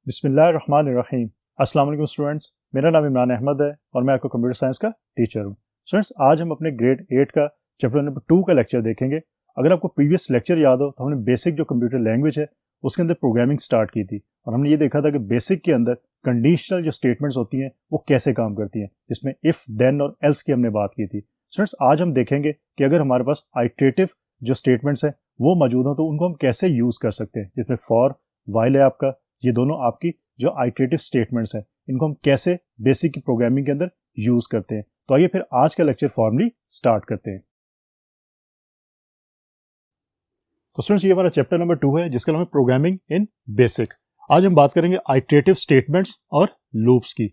बिस्मिल्लाहिर्रहमानिर्रहीम। अस्सलाम वालेकुम स्टूडेंट्स, मेरा नाम इमरान अहमद है और मैं आपको कंप्यूटर साइंस का टीचर हूँ। स्टूडेंट्स, आज हम अपने ग्रेड 8 का चैप्टर नंबर 2 का लेक्चर देखेंगे। अगर आपको प्रीवियस लेक्चर याद हो तो हमने बेसिक जो कंप्यूटर लैंग्वेज है उसके अंदर प्रोग्रामिंग स्टार्ट की थी और हमने ये देखा था कि बेसिक के अंदर कंडीशनल जो स्टेटमेंट्स होती हैं वो कैसे काम करती हैं, जिसमें इफ, देन और एल्स की हमने बात की थी। स्टूडेंट्स, आज हम देखेंगे कि अगर हमारे पास आइटरेटिव जो स्टेटमेंट्स हैं वो मौजूद हो तो उनको हम कैसे यूज़ कर सकते हैं, जिसमें फॉर, वाइल है आपका, ये दोनों आपकी जो आइटरेटिव स्टेटमेंट्स हैं इनको हम कैसे बेसिक की प्रोग्रामिंग के अंदर यूज करते हैं। तो आइए फिर आज का लेक्चर फॉर्मली स्टार्ट करते हैं। तो स्टूडेंट्स, ये हमारा चैप्टर नंबर 2 है जिसका नाम है प्रोग्रामिंग इन बेसिक। आज हम बात करेंगे आइटरेटिव स्टेटमेंट्स और लूप्स की।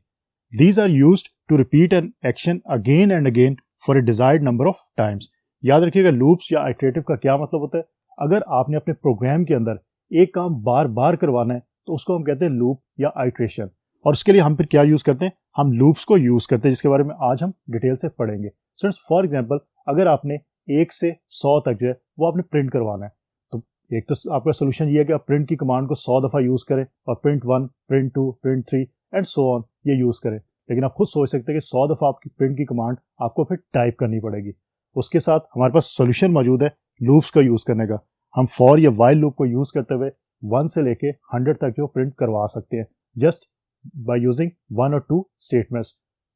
These are used to repeat an action again and again for a desired number of times. याद रखिएगा, लूप्स या आइटरेटिव का क्या मतलब होता है। अगर आपने अपने प्रोग्राम के अंदर एक काम बार बार करवाना है तो उसको हम कहते हैं लूप या आइट्रेशन। और उसके लिए हम फिर क्या यूज करते हैं, हम लूप्स को यूज करते हैं, जिसके बारे में आज हम डिटेल से पढ़ेंगे। स्टूडेंट्स, फॉर एग्जांपल, अगर आपने 1 से 100 तक जो है वो आपने प्रिंट करवाना है, तो एक तो आपका सोल्यूशन ये है कि आप प्रिंट की कमांड को 100 दफा यूज करें और print 1, print 2, print 3 and so on ये यूज करें। लेकिन आप खुद सोच सकते हैं कि 100 दफा आपकी प्रिंट की कमांड आपको फिर टाइप करनी पड़ेगी। उसके साथ हमारे पास सोल्यूशन मौजूद है लूप्स का यूज करने का। हम फॉर या वाइल लूप को यूज करते हुए 1 से लेके 100 तक जो प्रिंट करवा सकते हैं जस्ट बाय यूजिंग 1 और 2 स्टेटमेंट्स।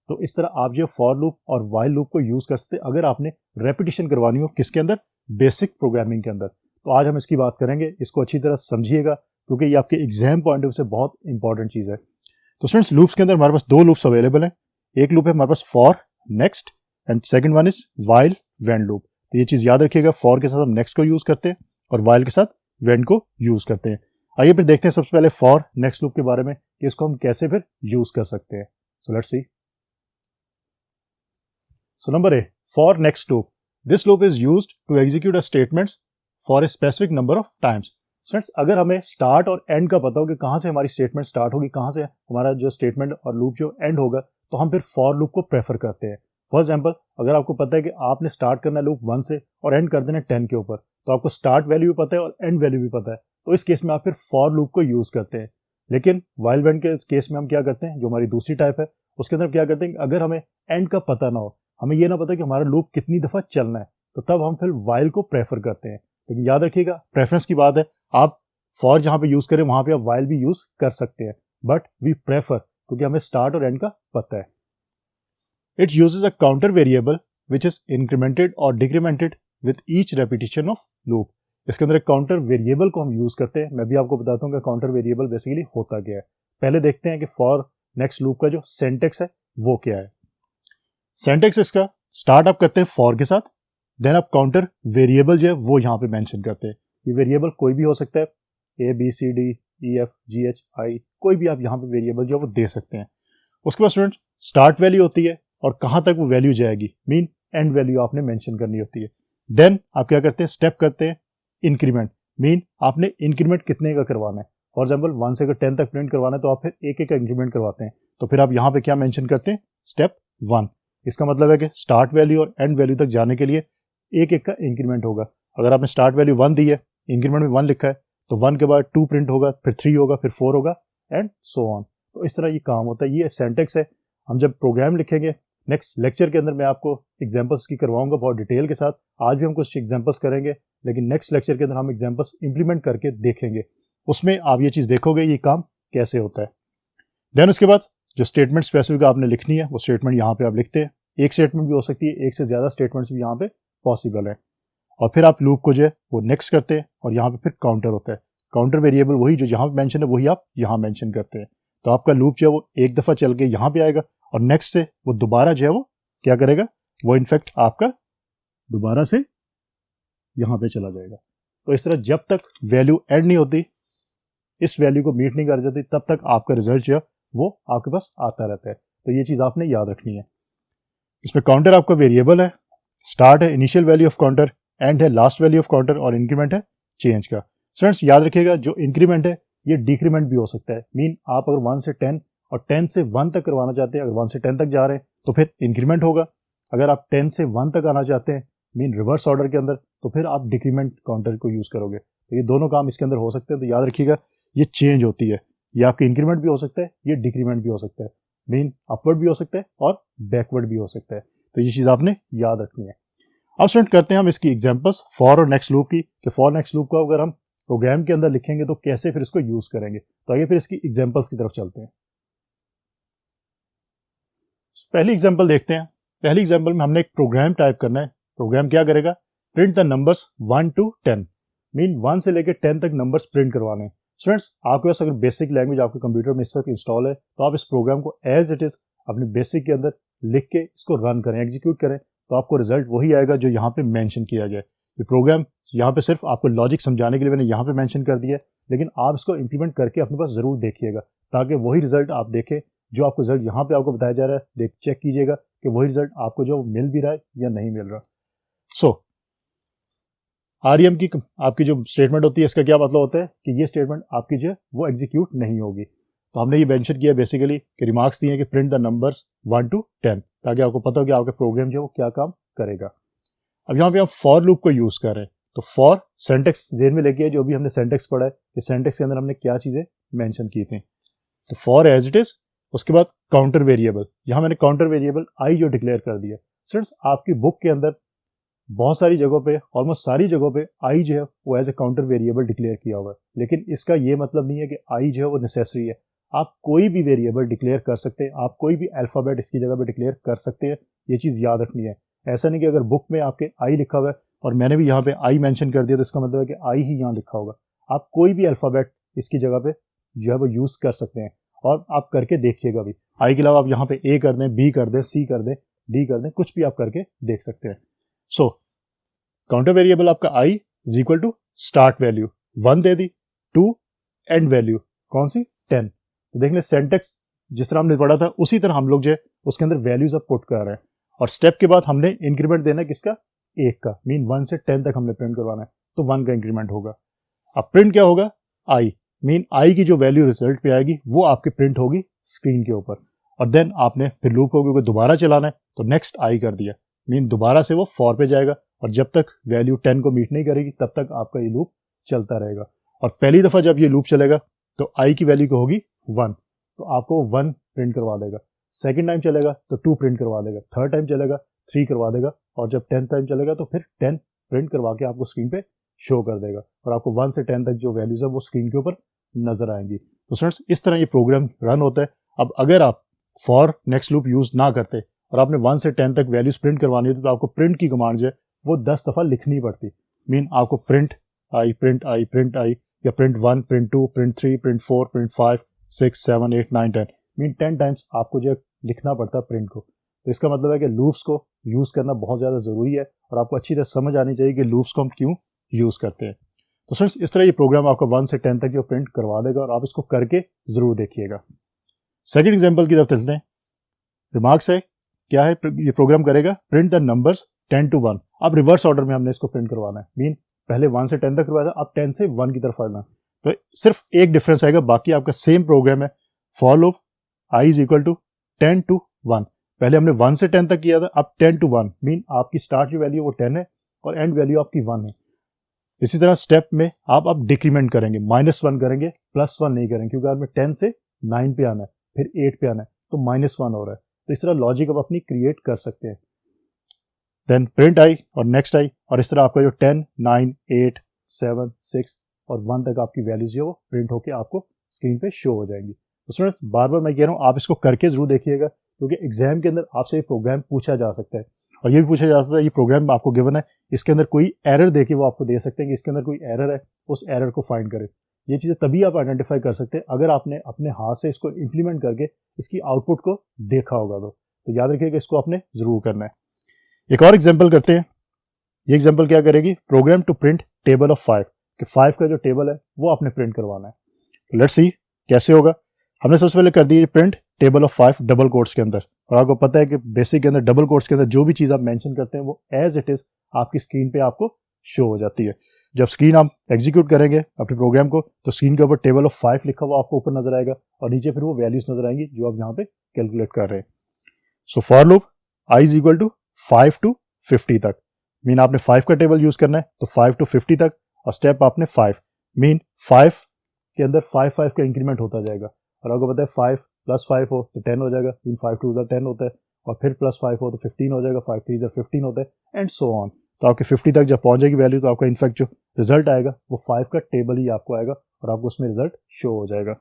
तो इस तरह आप जो फॉर लूप और वाइल लूप को यूज कर सकते हैं अगर आपने रेपिटेशन करवानी हो किसके अंदर, बेसिक प्रोग्रामिंग के अंदर। तो आज हम इसकी बात करेंगे, इसको अच्छी तरह समझिएगा क्योंकि ये आपके एग्जाम पॉइंट ऑफ व्यू से बहुत इंपॉर्टेंट चीज है। तो स्टूडेंट्स, लूप्स के अंदर हमारे पास 2 लूप्स अवेलेबल हैं। एक लूप है हमारे पास for next and second one is while wend loop. तो ये चीज याद रखिएगा, फॉर के साथ हम नेक्स्ट को यूज करते हैं और वाइल के साथ व्हेन को यूज करते हैं। आइए फिर देखते हैं सबसे पहले फॉर नेक्स्ट लूप के बारे में कि इसको हम कैसे फिर यूज कर सकते हैं। So let's see. So number A, for next loop. This loop is used to execute a statements for a specific number of times. Friends, अगर हमें स्टार्ट और एंड का पता हो कि कहां से हमारी स्टेटमेंट स्टार्ट होगी, कहां से हमारा जो स्टेटमेंट और लूप जो एंड होगा, तो हम फिर फॉर लूप को प्रेफर करते हैं। फॉर एग्जाम्पल, अगर आपको पता है कि आपने स्टार्ट करना है लूप 1 से और एंड कर देना 10 के ऊपर, तो आपको स्टार्ट वैल्यू भी पता है और एंड वैल्यू भी पता है, तो इस केस में आप फिर फॉर लूप को यूज करते हैं। लेकिन वाइल व्हेन के केस में हम क्या करते हैं, जो हमारी दूसरी टाइप है उसके अंदर क्या करते हैं, अगर हमें एंड का पता ना हो, हमें ये ना पता कि हमारा लूप कितनी दफा चलना है, तो तब हम फिर वाइल को प्रेफर करते हैं। लेकिन याद रखिएगा, प्रेफरेंस की बात है, आप फॉर जहां पे यूज करें वहां पे आप वाइल भी यूज कर सकते हैं, बट वी प्रेफर क्योंकि हमें स्टार्ट और एंड का पता है। It uses a counter variable which is incremented और decremented with each repetition of loop. इसके अंदर एक काउंटर वेरिएबल को हम यूज करते हैं। मैं भी आपको बताता हूँ कि काउंटर वेरिएबल बेसिकली होता क्या है। पहले देखते हैं कि फॉर नेक्स्ट लूप का जो सिंटैक्स है वो क्या है। सिंटैक्स इसका, स्टार्ट आप करते हैं फॉर के साथ, देन आप काउंटर वेरिएबल जो है वो यहाँ पे मेंशन करते हैं। ये वेरिएबल कोई भी हो सकता है, ABCD EF GH I, कोई भी आप यहाँ पे वेरिएबल जो है वो दे सकते हैं। उसके बाद स्टूडेंट स्टार्ट वैल्यू होती है और कहाँ तक वो वैल्यू जाएगी, मीन एंड वैल्यू आपने मेंशन करनी होती है। देन आप क्या करते हैं, स्टेप करते हैं इंक्रीमेंट, मीन आपने इंक्रीमेंट कितने का करवाना है। फॉर एग्जाम्पल 1 से अगर 10 तक प्रिंट करवाना है तो आप फिर एक एक का इंक्रीमेंट करवाते हैं। तो फिर आप यहाँ पे क्या मेंशन करते हैं, स्टेप 1। इसका मतलब है कि स्टार्ट वैल्यू और एंड वैल्यू तक जाने के लिए एक एक का इंक्रीमेंट होगा। अगर आपने स्टार्ट वैल्यू 1 दी है, इंक्रीमेंट में 1 लिखा है, तो 1 के बाद 2 प्रिंट होगा, फिर 3 होगा, फिर 4 होगा एंड सो ऑन। तो इस तरह ये काम होता है। ये सिंटैक्स है। हम जब प्रोग्राम लिखेंगे नेक्स्ट लेक्चर के अंदर मैं आपको एग्जांपल्स की करवाऊंगा बहुत डिटेल के साथ। आज भी हम कुछ एग्जांपल्स करेंगे, लेकिन नेक्स्ट लेक्चर के अंदर हम एग्जांपल्स इंप्लीमेंट करके देखेंगे। उसमें आप ये चीज देखोगे ये काम कैसे होता है। देन उसके बाद जो स्टेटमेंट स्पेसिफिक आपने लिखनी है वो स्टेटमेंट यहाँ पे आप लिखते हैं। एक स्टेटमेंट भी हो सकती है, एक से ज्यादा स्टेटमेंट्स भी यहाँ पे पॉसिबल है। और फिर आप लूप को जो है वो नेक्स्ट करते हैं और यहाँ पे फिर काउंटर होता है। काउंटर वेरिएबल वही जो यहाँ पे मेंशन है वही आप यहाँ मेंशन करते हैं। तो आपका लूप जो है वो एक दफा चल के यहाँ पे आएगा और नेक्स्ट से वो दोबारा जो है वो क्या करेगा, वो इनफैक्ट आपका दोबारा से यहाँ पे चला जाएगा। तो इस तरह जब तक वैल्यू एंड नहीं होती, इस वैल्यू को मीट नहीं कर जाती, तब तक आपका रिजल्ट जो है वो आपके पास आता रहता है। तो ये चीज आपने याद रखनी है। इसमें काउंटर आपका वेरिएबल है, स्टार्ट है initial value of counter, and है लास्ट वैल्यू ऑफ काउंटर और इंक्रीमेंट है चेंज का। स्टूडेंट्स याद रखिएगा, जो इंक्रीमेंट है ये डिक्रीमेंट भी हो सकता है। मीन आप अगर 1 से 10 और 10 से 1 तक करवाना चाहते हैं, अगर 1 से 10 तक जा रहे हैं तो फिर इंक्रीमेंट होगा। अगर आप 10 से 1 तक आना चाहते हैं मीन रिवर्स ऑर्डर के अंदर, तो फिर आप डिक्रीमेंट काउंटर को यूज करोगे। तो ये दोनों काम इसके अंदर हो सकते हैं। तो याद रखिएगा ये चेंज होती है। ये आपके इंक्रीमेंट भी हो सकता है, ये डिक्रीमेंट भी हो सकता है, मीन अपवर्ड भी हो सकता है और बैकवर्ड भी हो सकता है। तो ये चीज़ आपने याद रखनी है। अब स्टूडेंट करते हैं हम इसकी एग्जांपल्स फॉर और नेक्स्ट लूप की, कि फॉर नेक्स्ट लूप को अगर हम प्रोग्राम के अंदर लिखेंगे तो कैसे फिर इसको यूज करेंगे। तो आइए फिर इसकी एग्जांपल्स की तरफ चलते हैं। पहली एग्जांपल देखते हैं। पहली एग्जांपल में हमने एक प्रोग्राम टाइप करना है। प्रोग्राम क्या करेगा, print the numbers 1 to 10, mean 1 से लेकर 10 तक नंबर्स प्रिंट करवाने हैं। स्टूडेंट्स आपके पास अगर बेसिक लैंग्वेज आपके कंप्यूटर में इस वक्त इंस्टॉल है तो आप इस प्रोग्राम को एज इट इज अपने बेसिक के अंदर लिख के इसको रन करें, एग्जीक्यूट करें, तो आपको रिजल्ट वही आएगा जो यहाँ पे मेंशन किया गया है। ये प्रोग्राम यहाँ पे सिर्फ आपको लॉजिक समझाने के लिए मैंने यहाँ पे मेंशन कर दिया है, लेकिन आप इसको इंप्लीमेंट करके अपने पास जरूर देखिएगा ताकि वही रिजल्ट आप देखें जो आपको रिजल्ट यहाँ पे आपको बताया जा रहा है। देख चेक कीजिएगा कि वही रिजल्ट आपको जो मिल भी रहा है या नहीं मिल रहा। सो आरईएम की आपकी जो स्टेटमेंट होती है इसका क्या मतलब होता है कि ये स्टेटमेंट आपकी जो है वो एग्जीक्यूट नहीं होगी। तो हमने ये मेंशन किया बेसिकली कि रिमार्क्स दिए कि प्रिंट द नंबर्स 1 to 10, ताकि आपको पता हो कि आपका प्रोग्राम जो है वो क्या काम करेगा। अब यहाँ पे हम फॉर लूप को यूज कर रहे हैं, तो फॉर सेंटेक्स जेन में लेके जो भी हमने सेंटेक्स पढ़ा है कि सेंटेक्स के अंदर हमने क्या चीजें मेंशन की थी। तो फॉर एज इट इज, उसके बाद काउंटर वेरिएबल, यहाँ मैंने काउंटर वेरिएबल आई जो डिक्लेयर कर दिया। स्टूडेंट्स आपकी बुक के अंदर बहुत सारी जगहों पे, ऑलमोस्ट सारी जगहों पे आई जो है वो as a counter variable declare किया हुआ है, लेकिन इसका ये मतलब नहीं है कि आई जो है वो नेसेसरी है। आप कोई भी वेरिएबल डिक्लेयर कर सकते हैं, आप कोई भी अल्फाबेट इसकी जगह पे डिक्लेयर कर सकते हैं, ये चीज़ याद रखनी है। ऐसा नहीं कि अगर बुक में आपके आई लिखा हुआ है और मैंने भी यहाँ पे आई मेंशन कर दिया तो इसका मतलब है कि आई ही यहाँ लिखा होगा। आप कोई भी अल्फाबेट इसकी जगह पे जो है वो यूज़ कर सकते हैं, और आप करके देखिएगा भी। आई के अलावा आप यहाँ पे ए कर दें, बी कर दें, सी कर दें, डी कर दें, कुछ भी आप करके देख सकते हैं। सो काउंटर वेरिएबल आपका I is equal to start value 1 दे दी, टू एंड वैल्यू कौन सी 10। तो देख लें सेंटेक्स जिस तरह हमने पढ़ा था उसी तरह हम लोग जो है उसके अंदर वैल्यूज अब पुट कर रहे हैं, और स्टेप के बाद हमने इंक्रीमेंट देना है किसका, 1 का, मीन 1 से 10 तक हमने प्रिंट करवाना है, तो 1 का इंक्रीमेंट होगा। अब प्रिंट क्या होगा, आई, मीन आई की जो वैल्यू रिजल्ट पे आएगी वो आपकी प्रिंट होगी स्क्रीन के ऊपर, और देन आपने फिर लूप को दोबारा चलाना है तो नेक्स्ट आई कर दिया, मीन दोबारा से वो फॉर पे जाएगा, और जब तक वैल्यू 10 को मीट नहीं करेगी तब तक आपका ये लूप चलता रहेगा। और पहली दफा जब ये लूप चलेगा तो आई की वैल्यू को होगी 1, तो आपको 1 प्रिंट करवा देगा। सेकंड टाइम चलेगा तो 2 प्रिंट करवा देगा, थर्ड टाइम चलेगा 3 करवा देगा, और जब 10th टाइम चलेगा तो फिर 10 प्रिंट करवा के आपको स्क्रीन पे शो कर देगा, और आपको 1 से 10 तक जो वैल्यूज है वो स्क्रीन के ऊपर नजर आएंगी। तो स्टूडेंट्स इस तरह ये प्रोग्राम रन होता है। अब अगर आप फॉर नेक्स्ट लूप यूज ना करते और आपने 1 से 10 तक वैल्यूज प्रिंट करवानी होती तो आपको प्रिंट की कमांड जो है वो 10 दफा लिखनी पड़ती, मीन आपको print I, print I, print I, या print 1, print 2, print 3, print 4, print 5, 6, 7, 8, 9, 10, mean 10 times आपको जो लिखना पड़ता है प्रिंट को। तो इसका मतलब है कि लूप्स को यूज करना बहुत ज्यादा जरूरी है, और आपको अच्छी तरह समझ आनी चाहिए कि लूप्स को हम क्यों यूज करते हैं। तो फ्रेंड्स इस तरह ये प्रोग्राम आपको 1 से 10 तक जो प्रिंट करवा देगा, और आप इसको करके जरूर देखिएगा। सेकेंड एग्जाम्पल की तरफ चलते हैं। रिमार्क्स है क्या है, ये प्रोग्राम करेगा प्रिंट द नंबर्स 10 to 1। अब रिवर्स ऑर्डर में हमने इसको प्रिंट करवाना है, मीन पहले 1 से 10 तक करवाया था, अब 10 से 1 की तरफ आना। तो सिर्फ एक डिफरेंस आएगा, बाकी आपका सेम प्रोग्राम है। For loop I is equal to 10 to 1, पहले हमने 1 से 10 तक किया था, अब 10 to 1, मीन आपकी स्टार्ट जो वैल्यू वो 10 है और एंड वैल्यू आपकी 1 है। इसी तरह स्टेप में आप अब डिक्रीमेंट करेंगे, -1 करेंगे, +1 नहीं करेंगे, क्योंकि आपने 10 से 9 पे आना है, फिर 8 पे आना है, तो -1 हो रहा है। तो इस तरह लॉजिक आप अपनी क्रिएट कर सकते हैं। देन प्रिंट आई और नेक्स्ट आई, और इस तरह आपका जो 10, 9, 8, 7, 6 और 1 तक आपकी वैल्यूज जो वो प्रिंट होके आपको स्क्रीन पे शो हो जाएंगी। तो स्टूडेंट्स बार बार मैं कह रहा हूँ आप इसको करके जरूर देखिएगा, क्योंकि एग्जाम के अंदर आपसे ये प्रोग्राम पूछा जा सकता है, और ये भी पूछा जा सकता है ये प्रोग्राम आपको गिवन है, इसके अंदर कोई एरर देके वो आपको दे सकते हैं कि इसके अंदर कोई एरर है, उस एरर को फाइंड करें। ये चीज़ें तभी आप आइडेंटिफाई कर सकते हैं अगर आपने अपने हाथ से इसको इंप्लीमेंट करके इसकी आउटपुट को देखा होगा। तो याद रखिएगा इसको आपने जरूर करना है। एक और एग्जांपल करते हैं। ये एग्जांपल क्या करेगी, program to print table of 5, कि 5 का जो टेबल है वो आपने प्रिंट करवाना है। तो लेट्स सी कैसे होगा। हमने सबसे पहले कर दी print table of 5 double quotes के अंदर, और आपको पता है कि बेसिक के अंदर डबल कोट्स के अंदर जो भी चीज़ आप मेंशन करते हैं वो एज इट इज आपकी स्क्रीन पे आपको शो हो जाती है। जब स्क्रीन आप एग्जीक्यूट करेंगे अपने प्रोग्राम को तो स्क्रीन के ऊपर टेबल ऑफ 5 लिखा हुआ आपको ऊपर नजर आएगा, और नीचे फिर वो वैल्यूज नजर आएंगी जो आप यहाँ पे कैलकुलेट कर रहे हैं। So for loop I is equal to 5 to 50 तक, मीन आपने 5 का टेबल यूज करना है, तो 5 to 50 तक, और स्टेप आपने 5, मीन 5 के अंदर 5 का इंक्रीमेंट होता जाएगा, और आपको पता है 5 + 5 हो तो 10 हो जाएगा, 5 2 10 होता है, और फिर +5 हो तो 15 हो जाएगा, 5 3 15 होता है, एंड सो ऑन। तो आपके 50 तक जब पहुंच जाएगी वैल्यू तो आपका इनफैक्ट जो रिजल्ट आएगा वो 5 का टेबल ही आपको आएगा और आपको उसमें रिजल्ट शो हो जाएगा।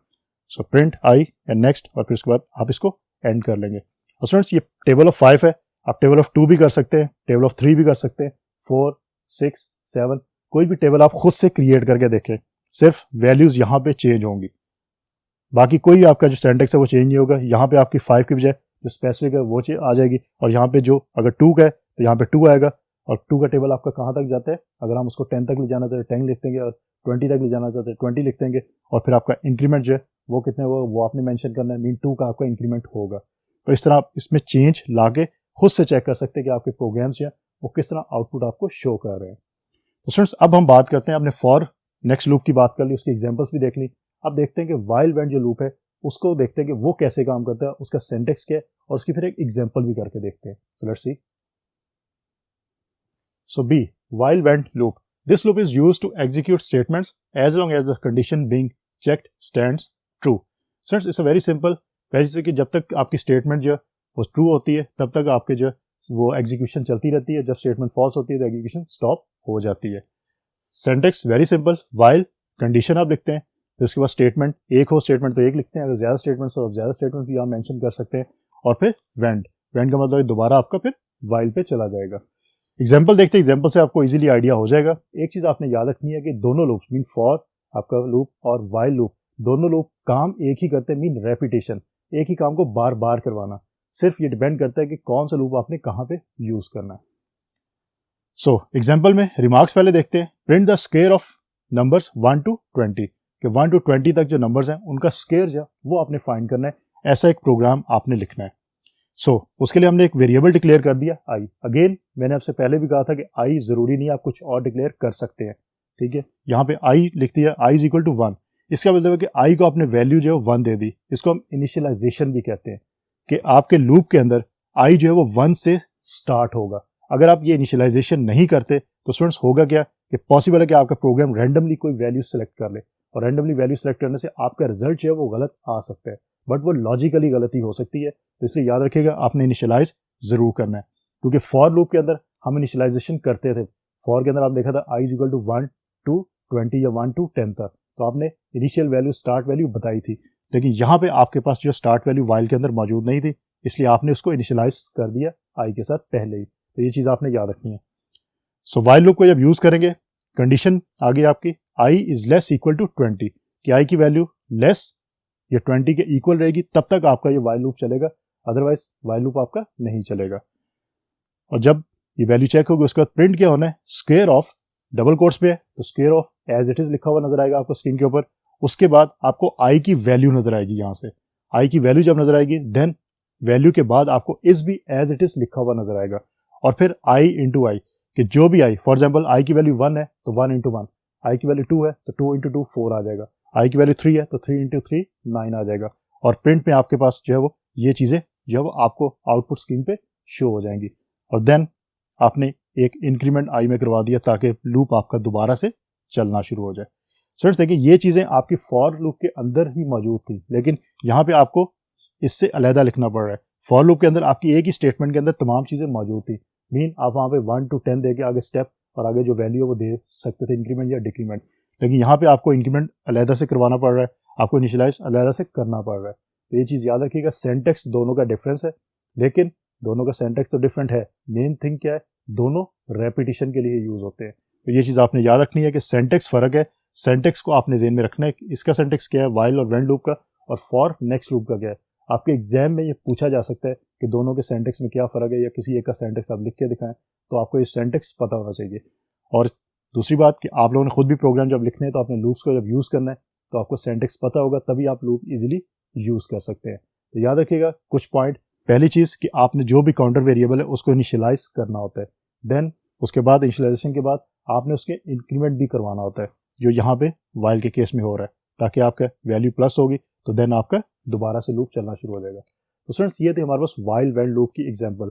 So print I and next, और फिर उसके बाद आप इसको एंड कर लेंगे। और स्टूडेंट्स ये टेबल ऑफ 5 है, आप टेबल ऑफ 2 भी कर सकते हैं, टेबल ऑफ 3 भी कर सकते हैं, 4 6 7 कोई भी टेबल आप खुद से क्रिएट करके देखें, सिर्फ वैल्यूज यहाँ पे चेंज होंगी, बाकी कोई आपका जो सिंटैक्स है वो चेंज नहीं होगा। यहाँ पे आपकी 5 की बजाय जो स्पेसिफिक है वो आ जाएगी, और यहाँ पे जो अगर 2 का है तो यहाँ पे 2 आएगा, और 2 का टेबल आपका कहाँ तक जाता है, अगर हम उसको 10 तक ले जाना चाहते हैं 10 लिख देंगे, और 20 तक ले जाना चाहते हैं 20 लिख देंगे, और फिर आपका इंक्रीमेंट जो है वो कितने वो आपने मेंशन करना है, मीन 2 का आपका इंक्रीमेंट होगा। तो इस तरह आप इसमें चेंज लाके खुद से चेक कर सकते हैं कि आपके प्रोग्राम्स जो है वो किस तरह आउटपुट आपको शो कर रहे हैं। तो स्टूडेंट्स अब हम बात करते हैं, आपने फॉर नेक्स्ट लूप की बात कर ली, उसकी एग्जांपल्स भी देख ली। अब देखते हैं कि व्हाइल व्हेन जो लूप है उसको देखते हैं कि वो कैसे काम करता है, उसका सिंटैक्स क्या है, और उसकी फिर एक एग्जांपल भी करके देखते हैं। So let's see. So B, while when loop, this loop is used to execute statements as long as the condition being checked stands true. Students it's a very simple, जैसे कि जब तक आपकी स्टेटमेंट जो वो ट्रू होती है तब तक आपके जो वो एग्जीक्यूशन चलती रहती है, जब स्टेटमेंट फॉल्स होती है तो एग्जीक्यूशन स्टॉप हो जाती है। Syntax very simple, while condition आप लिखते हैं, फिर उसके बाद स्टेटमेंट एक हो, स्टेटमेंट तो एक लिखते हैं, अगर ज्यादा स्टेटमेंट्स हो तो ज्यादा स्टेटमेंट भी आप मेंशन कर सकते हैं, और फिर वेंड, वेंड का मतलब दोबारा आपका फिर व्हाइल पे चला जाएगा। एग्जांपल देखते हैं, एग्जांपल से आपको इजीली आइडिया हो जाएगा। एक चीज आपने याद रखनी है कि दोनों लूप मीन फॉर आपका लूप और व्हाइल लूप, दोनों लूप काम एक ही करते हैं, मीन रेपिटेशन, एक ही काम को बार बार करवाना। सिर्फ ये डिपेंड करता है कि कौन सा लूप आपने कहां पे यूज करना है। सो एग्जांपल में रिमार्क्स पहले देखते हैं। Print the square of numbers 1 to 20, कि 1 to 20 तक जो नंबर्स हैं उनका स्क्वायर जो वो आपने फाइंड करना है, ऐसा एक प्रोग्राम आपने लिखना है। सो उसके लिए हमने एक वेरिएबल डिक्लेयर कर दिया आई। अगेन मैंने आपसे पहले भी कहा था कि आई जरूरी नहीं, आप कुछ और डिक्लेयर कर सकते हैं, ठीक है। यहाँ पे आई लिख दिया, आई इज इक्वल टू 1, इसका मतलब है कि आई को आपने वैल्यू जो है 1 दे दी। इसको हम इनिशियलाइजेशन भी कहते हैं, कि आपके लूप के अंदर आई जो है वो 1 से स्टार्ट होगा। अगर आप ये इनिशियलाइजेशन नहीं करते तो स्टूडेंट्स होगा क्या कि पॉसिबल है कि आपका प्रोग्राम रैंडमली कोई वैल्यू सेलेक्ट कर ले, और रैंडमली वैल्यू सेलेक्ट करने से आपका रिजल्ट जो है वो गलत आ सकता है, बट वो लॉजिकली गलती हो सकती है। तो इसलिए याद रखिएगा आपने इनिशियलाइज जरूर करना है, क्योंकि फॉर लूप के अंदर हम इनिशियलाइजेशन करते थे। फॉर के अंदर आप देखा था आई इज इक्वल टू 1 to 20 या 1 to 10 तक, तो आपने इनिशियल वैल्यू स्टार्ट वैल्यू बताई थी, लेकिन यहाँ पे आपके पास जो स्टार्ट वैल्यू वाइल के अंदर मौजूद नहीं थी, इसलिए आपने उसको इनिशियलाइज कर दिया आई के साथ पहले ही। तो ये चीज आपने याद रखनी है। सो वाइल लूप को जब यूज करेंगे, कंडीशन आ गई आपकी I is less equal to 20, कि आई की वैल्यू लेस या 20 के इक्वल रहेगी तब तक आपका ये वाइल लूप चलेगा, अदरवाइज वाइल लूप आपका नहीं चलेगा। और जब ये वैल्यू चेक होगी उसके बाद प्रिंट क्या होना है, स्क्वायर ऑफ, डबल कोट्स पे है तो square of as it is लिखा हुआ नजर आएगा आपको स्क्रीन के ऊपर। उसके बाद आपको आई की वैल्यू नजर आएगी, यहाँ से आई की वैल्यू जब नजर आएगी देन वैल्यू के बाद आपको इस भी एज इट इज लिखा हुआ नजर आएगा, और फिर आई इंटू आई, कि जो भी आई, फॉर एग्जाम्पल आई की वैल्यू 1 है तो 1 इंटू 1, आई की वैल्यू 2 है तो 2 इंटू 2 4 आ जाएगा, आई की वैल्यू 3 है तो 3 इंटू 3 9 आ जाएगा, और प्रिंट में आपके पास जो है वो ये चीजें जो है वो आपको आउटपुट स्क्रीन पे शो हो जाएंगी। और देन आपने एक इंक्रीमेंट आई में करवा दिया ताकि लूप आपका दोबारा से चलना शुरू हो जाए। स्टूडेंट्स देखिए ये चीजें आपकी फॉर लूप के अंदर ही मौजूद थी, लेकिन यहाँ पे आपको इससे अलहदा लिखना पड़ रहा है। फॉर लूप के अंदर आपकी एक ही स्टेटमेंट के अंदर तमाम चीजें मौजूद थी, मीन आप वहां पे 1 to 10 देके आगे स्टेप और आगे जो वैल्यू है वो दे सकते थे, इंक्रीमेंट या डिक्रीमेंट, लेकिन यहाँ पे आपको इंक्रीमेंट अलहदा से करवाना पड़ रहा है, आपको इनिशियलाइज अलहदा से करना पड़ रहा है। तो ये चीज याद रखिएगा, सिंटैक्स दोनों का डिफरेंस है, लेकिन दोनों का सिंटैक्स तो डिफरेंट है, मेन थिंग क्या है, दोनों रेपिटेशन के लिए यूज होते हैं। तो ये चीज आपने याद रखनी है कि सिंटैक्स फर्क है, सिंटैक्स को आपने ज़हन में रखना है। इसका सिंटैक्स क्या है व्हाइल और व्हेन लूप का, और फॉर नेक्स्ट लूप का क्या है। आपके एग्जाम में ये पूछा जा सकता है कि दोनों के सिंटैक्स में क्या फर्क है, या किसी एक का सिंटैक्स आप लिख के दिखाएं, तो आपको ये सिंटैक्स पता होना चाहिए। और दूसरी बात कि आप लोगों ने खुद भी प्रोग्राम जब लिखने हैं तो आपने लूप्स को जब यूज करना है तो आपको सिंटैक्स पता होगा, तभी आप लूप इजीली यूज कर सकते हैं। तो याद रखिएगा कुछ पॉइंट। पहली चीज कि आपने जो भी काउंटर वेरिएबल है उसको इनिशियलाइज करना होता है, देन उसके बाद इनिशियलाइजेशन के बाद आपने उसके इंक्रीमेंट भी करवाना होता है, जो यहाँ पे वाइल के केस में हो रहा है, ताकि आपका वैल्यू प्लस होगी तो देन आपका दोबारा से लूप चलना शुरू हो जाएगा। तो स्टूडेंट्स ये थे हमारे पास वाइल व्हेन लूप की एग्जांपल।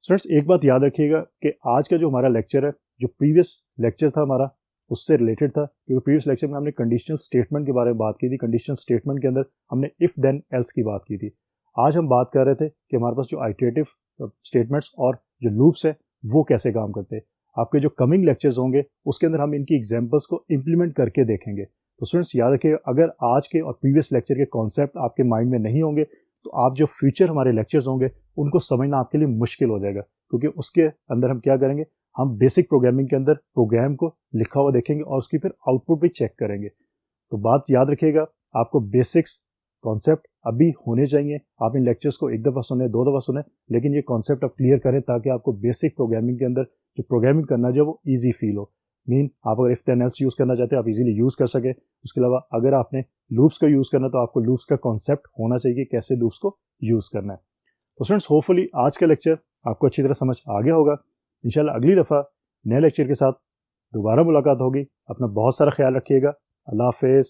स्टूडेंट्स एक बात याद रखिएगा कि आज का जो हमारा लेक्चर है, जो प्रीवियस लेक्चर था हमारा उससे रिलेटेड था, क्योंकि प्रीवियस लेक्चर में हमने कंडीशनल स्टेटमेंट के बारे में बात की थी। कंडीशनल स्टेटमेंट के अंदर हमने इफ़ देन एल्स की बात की थी। आज हम बात कर रहे थे कि हमारे पास जो आइटरेटिव स्टेटमेंट्स और जो लूप्स हैं वो कैसे काम करते हैं। आपके जो कमिंग लेक्चर्स होंगे उसके अंदर हम इनकी एग्जांपल्स को इम्प्लीमेंट करके देखेंगे। तो स्टूडेंट्स याद रखिए, अगर आज के और प्रीवियस लेक्चर के कॉन्सेप्ट आपके माइंड में नहीं होंगे तो आप जो फ्यूचर हमारे लेक्चर्स होंगे उनको समझना आपके लिए मुश्किल हो जाएगा, क्योंकि उसके अंदर हम क्या करेंगे, हम बेसिक प्रोग्रामिंग के अंदर प्रोग्राम को लिखा हुआ देखेंगे और उसकी फिर आउटपुट भी चेक करेंगे। तो बात याद रखिएगा, आपको बेसिक्स कॉन्सेप्ट अभी होने चाहिए। आप इन लेक्चर्स को एक दफ़ा सुने, दो दफ़ा सुने, लेकिन ये कॉन्सेप्ट आप क्लियर करें ताकि आपको बेसिक प्रोग्रामिंग के अंदर जो प्रोग्रामिंग करना जो वो ईजी फील हो। मीन आप अगर इफ देन एल्स यूज़ करना चाहते हैं आप इजीली यूज़ कर सके। उसके अलावा अगर आपने लूप्स को यूज़ करना तो आपको लूप्स का कॉन्सेप्ट होना चाहिए कि कैसे लूप्स को यूज़ करना है। तो स्टूडेंट्स होपफुली आज का लेक्चर आपको अच्छी तरह समझ आ गया होगा। इंशाल्लाह अगली दफ़ा नए लेक्चर के साथ दोबारा मुलाकात होगी। अपना बहुत सारा ख्याल रखिएगा। अल्लाह हाफिज़।